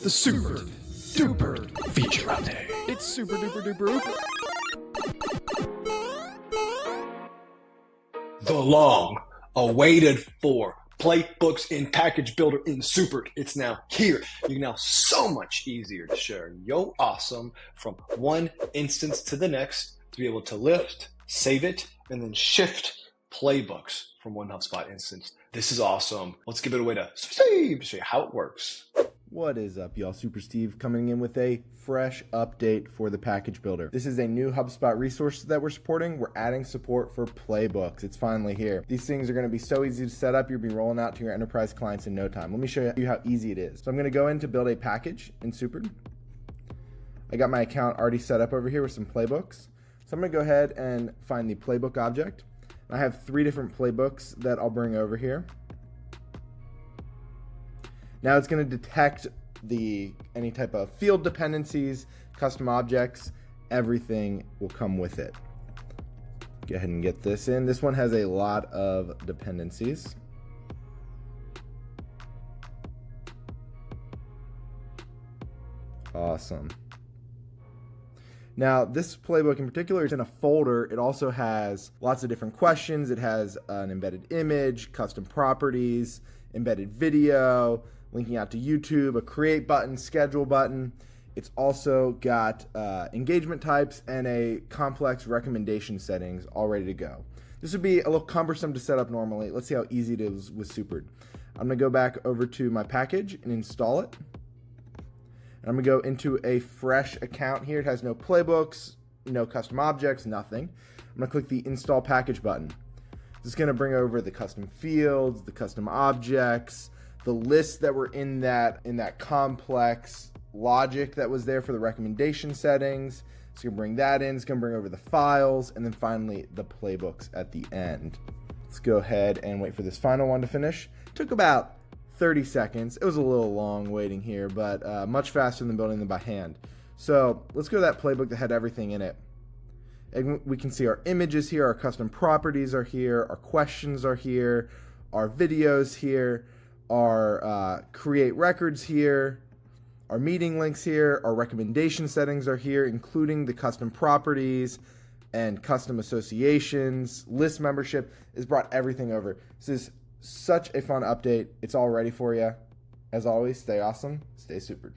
The super duper feature update. It's super duper duper ooper. The long awaited for Playbooks in Package Builder in Super. It's now here. You can now so much easier to share your awesome from one instance to the next to be able to lift, save it, and then shift playbooks from one HubSpot instance. This is awesome. Let's give it away to Steve to show you how it works. What is up, y'all? Super Steve coming in with a fresh update for the package builder. This is a new HubSpot resource that we're supporting. We're adding support for Playbooks. It's finally here. These things are going to be so easy to set up. You'll be rolling out to your enterprise clients in no time. Let me show you how easy it is. So I'm going to go in to build a package in Super. I got my account already set up over here with some Playbooks. So I'm going to go ahead and find the Playbook object. I have 3 different Playbooks that I'll bring over here. Now it's going to detect any type of field dependencies, custom objects, everything will come with it. Go ahead and get this in. This one has a lot of dependencies. Awesome. Now, this playbook in particular is in a folder. It also has lots of different questions. It has an embedded image, custom properties, embedded video, linking out to YouTube, a create button, schedule button. It's also got engagement types and a complex recommendation settings all ready to go. This would be a little cumbersome to set up normally. Let's see how easy it is with Super. I'm gonna go back over to my package and install it. And I'm gonna go into a fresh account here. It has no playbooks, no custom objects, nothing. I'm gonna click the install package button. This is gonna bring over the custom fields, the custom objects, the lists that were in that complex logic that was there for the recommendation settings. It's gonna bring that in. It's gonna bring over the files, and then finally the playbooks at the end. Let's go ahead and wait for this final one to finish. Took about 30 seconds. It was a little long waiting here, but much faster than building them by hand. So let's go to that playbook that had everything in it. And we can see our images here, our custom properties are here, our questions are here, our videos here, our create records here, our meeting links here, our recommendation settings are here, including the custom properties and custom associations, list membership. Is brought everything over. This is such a fun update. It's all ready for you. As always, stay awesome, stay super.